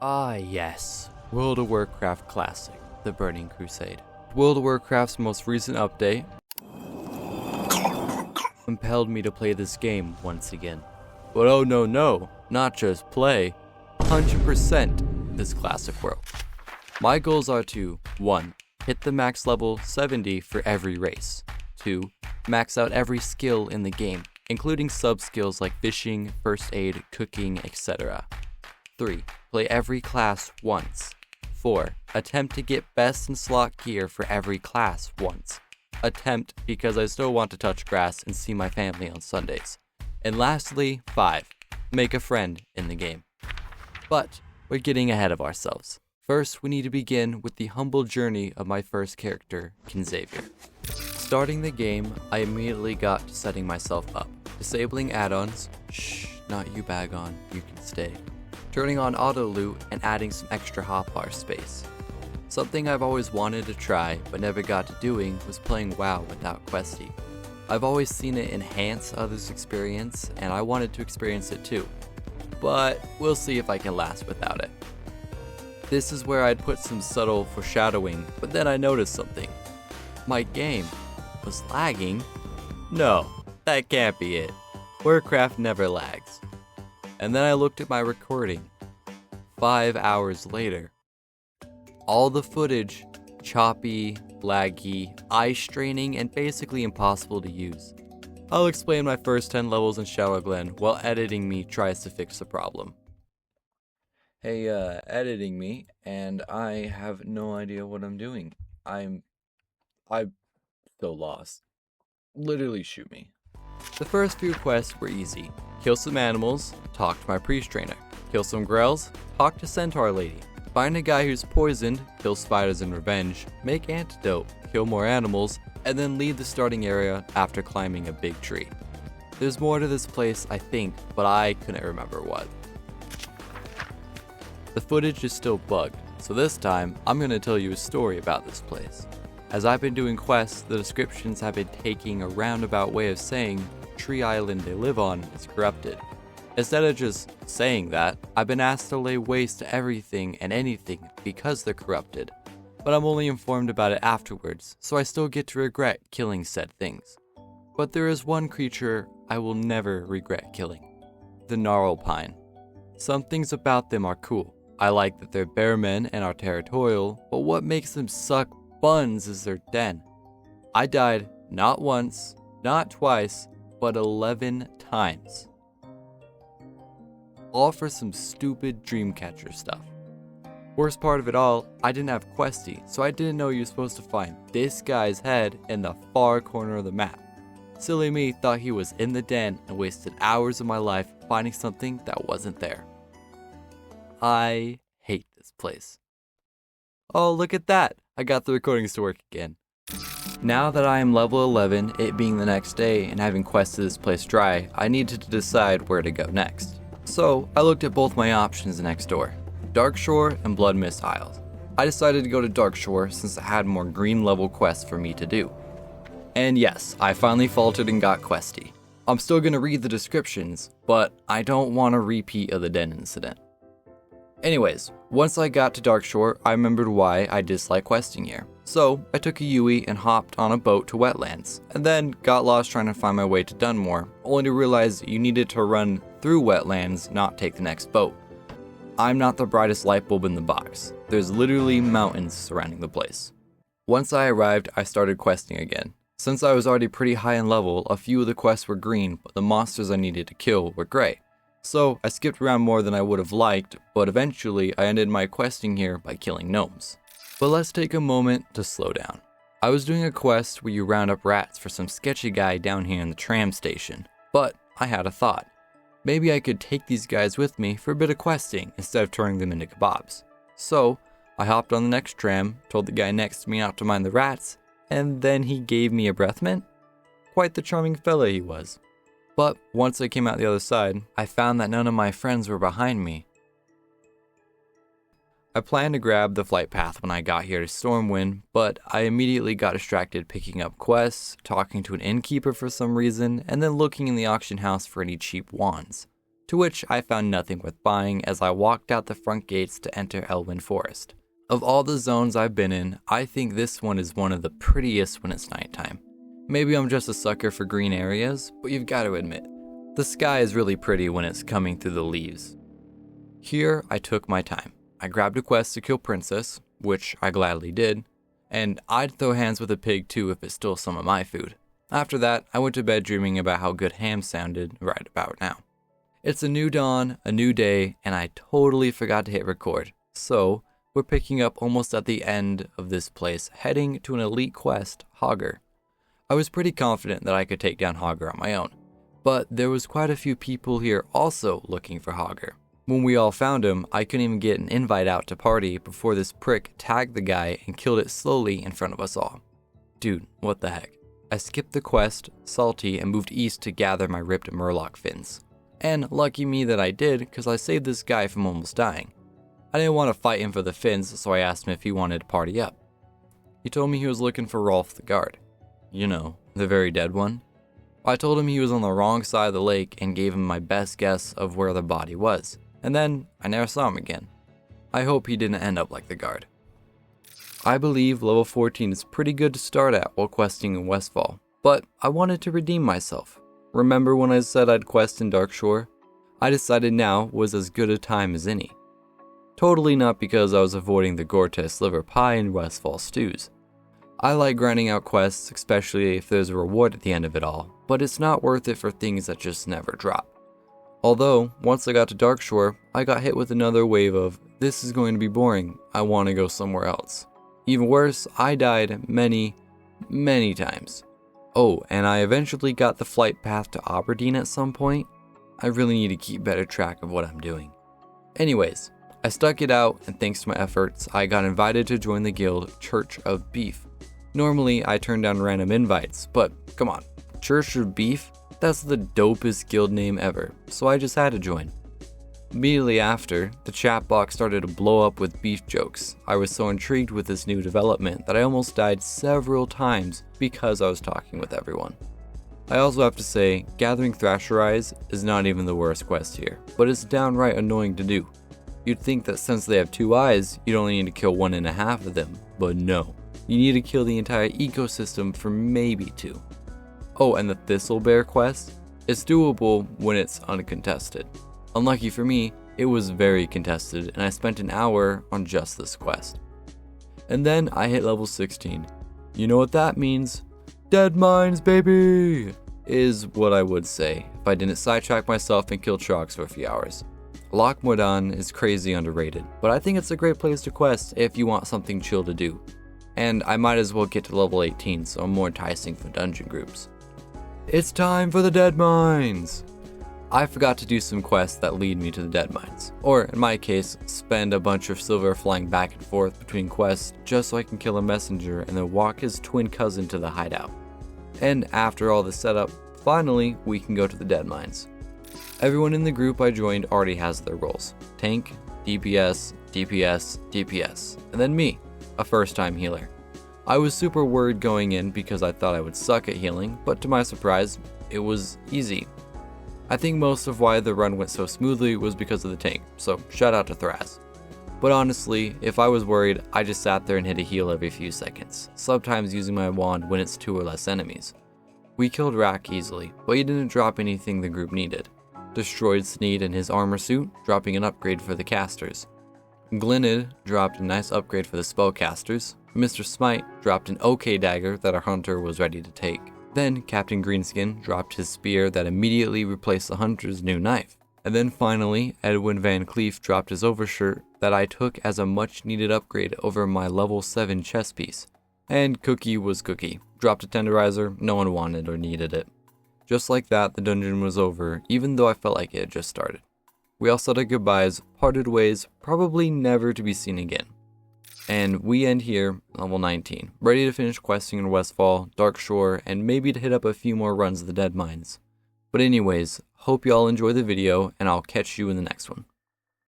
Ah yes, World of Warcraft Classic, The Burning Crusade. World of Warcraft's most recent update compelled me to play this game once again. But oh no, not just play, 100% this classic world. My goals are to 1. Hit the max level 70 for every race. 2. Max out every skill in the game, including sub-skills like fishing, first aid, cooking, etc. 3. Play every class once. 4. Attempt to get best in slot gear for every class once. Attempt because I still want to touch grass and see my family on Sundays. And lastly, 5. Make a friend in the game. But we're getting ahead of ourselves. First, we need to begin with the humble journey of my first character, King Xavier. Starting the game, I immediately got to setting myself up, disabling add-ons, shh, not you Bagon, you can stay, turning on auto loot and adding some extra hotbar space. Something I've always wanted to try but never got to doing was playing WoW without Questy. I've always seen it enhance others' experience and I wanted to experience it too, but we'll see if I can last without it. This is where I'd put some subtle foreshadowing, but then I noticed something. My game was lagging? No, that can't be it. Warcraft never lags. And then I looked at my recording. 5 hours later. All the footage, choppy, laggy, eye-straining, and basically impossible to use. I'll explain my first 10 levels in Shadowglen while editing me tries to fix the problem. Hey, editing me, and I have no idea what I'm doing. I'm so lost. Literally shoot me. The first few quests were easy. Kill some animals, talk to my priest trainer. Kill some grells, talk to centaur lady. Find a guy who's poisoned, kill spiders in revenge, make antidote, kill more animals, and then leave the starting area after climbing a big tree. There's more to this place, I think, but I couldn't remember what. The footage is still bugged, so this time, I'm going to tell you a story about this place. As I've been doing quests, the descriptions have been taking a roundabout way of saying Tree Island they live on is corrupted. Instead of just saying that, I've been asked to lay waste to everything and anything because they're corrupted. But I'm only informed about it afterwards, so I still get to regret killing said things. But there is one creature I will never regret killing. The Gnarl Pine. Some things about them are cool. I like that they're bear men and are territorial, but what makes them suck buns is their den. I died not once, not twice, but 11 times. All for some stupid Dreamcatcher stuff. Worst part of it all, I didn't have Questy, so I didn't know you were supposed to find this guy's head in the far corner of the map. Silly me thought he was in the den and wasted hours of my life finding something that wasn't there. I hate this place. Oh, look at that! I got the recordings to work again. Now that I am level 11, it being the next day, and having quested this place dry, I needed to decide where to go next. So, I looked at both my options next door, Darkshore and Bloodmist Isles. I decided to go to Darkshore since it had more green level quests for me to do. And yes, I finally faltered and got Questy. I'm still gonna read the descriptions, but I don't want a repeat of the den incident. Anyways, once I got to Darkshore, I remembered why I dislike questing here. So, I took a Yui and hopped on a boat to Wetlands, and then got lost trying to find my way to Dunmore, only to realize you needed to run through Wetlands, not take the next boat. I'm not the brightest light bulb in the box. There's literally mountains surrounding the place. Once I arrived, I started questing again. Since I was already pretty high in level, a few of the quests were green, but the monsters I needed to kill were gray. So, I skipped around more than I would have liked, but eventually I ended my questing here by killing gnomes. But let's take a moment to slow down. I was doing a quest where you round up rats for some sketchy guy down here in the tram station, but I had a thought. Maybe I could take these guys with me for a bit of questing instead of turning them into kebabs. So, I hopped on the next tram, told the guy next to me not to mind the rats, and then he gave me a breath mint. Quite the charming fella he was. But once I came out the other side, I found that none of my friends were behind me. I planned to grab the flight path when I got here to Stormwind, but I immediately got distracted picking up quests, talking to an innkeeper for some reason, and then looking in the auction house for any cheap wands. to which I found nothing worth buying as I walked out the front gates to enter Elwyn Forest. Of all the zones I've been in, I think this one is one of the prettiest when it's nighttime. Maybe I'm just a sucker for green areas, but you've got to admit, the sky is really pretty when it's coming through the leaves. Here, I took my time. I grabbed a quest to kill Princess, which I gladly did, and I'd throw hands with a pig too if it stole some of my food. After that, I went to bed dreaming about how good ham sounded right about now. It's a new dawn, a new day, and I totally forgot to hit record. So, we're picking up almost at the end of this place, heading to an elite quest, Hogger. I was pretty confident that I could take down Hogger on my own, but there was quite a few people here also looking for Hogger. When we all found him, I couldn't even get an invite out to party before this prick tagged the guy and killed it slowly in front of us all. Dude, what the heck? I skipped the quest, salty, and moved east to gather my ripped murloc fins. And lucky me that I did, because I saved this guy from almost dying. I didn't want to fight him for the fins, so I asked him if he wanted to party up. He told me he was looking for Rolf the guard. You know, the very dead one. I told him he was on the wrong side of the lake and gave him my best guess of where the body was. And then, I never saw him again. I hope he didn't end up like the guard. I believe level 14 is pretty good to start at while questing in Westfall, but I wanted to redeem myself. Remember when I said I'd quest in Darkshore? I decided now was as good a time as any. Totally not because I was avoiding the Gortys liver pie and Westfall stews. I like grinding out quests, especially if there's a reward at the end of it all, but it's not worth it for things that just never drop. Although, once I got to Darkshore, I got hit with another wave of, this is going to be boring, I want to go somewhere else. Even worse, I died many times. Oh, and I eventually got the flight path to Aberdeen at some point. I really need to keep better track of what I'm doing. Anyways, I stuck it out, and thanks to my efforts, I got invited to join the guild Church of Beef. Normally, I turn down random invites, but come on, Church of Beef? That's the dopest guild name ever, so I just had to join. Immediately after, the chat box started to blow up with beef jokes. I was so intrigued with this new development that I almost died several times because I was talking with everyone. I also have to say, gathering Thrasher Eyes is not even the worst quest here, but it's downright annoying to do. You'd think that since they have 2 eyes, you'd only need to kill 1.5 of them, but no. You need to kill the entire ecosystem for maybe 2. Oh, and the Thistlebear quest? It's doable when it's uncontested. Unlucky for me, it was very contested and I spent an hour on just this quest. And then I hit level 16. You know what that means? Dead mines, baby! Is what I would say if I didn't sidetrack myself and kill Trogs for a few hours. Loch Modan is crazy underrated, but I think it's a great place to quest if you want something chill to do. And I might as well get to level 18 so I'm more enticing for dungeon groups. It's time for the Dead Mines! I forgot to do some quests that lead me to the Dead Mines, or in my case, spend a bunch of silver flying back and forth between quests just so I can kill a messenger and then walk his twin cousin to the hideout. And after all the setup, finally we can go to the Dead Mines. Everyone in the group I joined already has their roles. Tank, DPS, DPS, DPS, and then me, a first time healer. I was super worried going in because I thought I would suck at healing, but to my surprise, it was easy. I think most of why the run went so smoothly was because of the tank, so shout out to Thraz. But honestly, if I was worried, I just sat there and hit a heal every few seconds, sometimes using my wand when it's 2 or less enemies. We killed Rak easily, but he didn't drop anything the group needed. Destroyed Sneed in his armor suit, dropping an upgrade for the casters. Glynid dropped a nice upgrade for the spellcasters. Mr. Smite dropped an OK dagger that our hunter was ready to take. Then Captain Greenskin dropped his spear that immediately replaced the hunter's new knife. And then finally, Edwin Van Cleef dropped his overshirt that I took as a much needed upgrade over my level 7 chest piece. And Cookie was Cookie. Dropped a tenderizer, no one wanted or needed it. Just like that, the dungeon was over, even though I felt like it had just started. We all said our goodbyes, parted ways, probably never to be seen again. And we end here, level 19, ready to finish questing in Westfall, Darkshore, and maybe to hit up a few more runs of the Dead Mines. But anyways, hope y'all enjoy the video, and I'll catch you in the next one.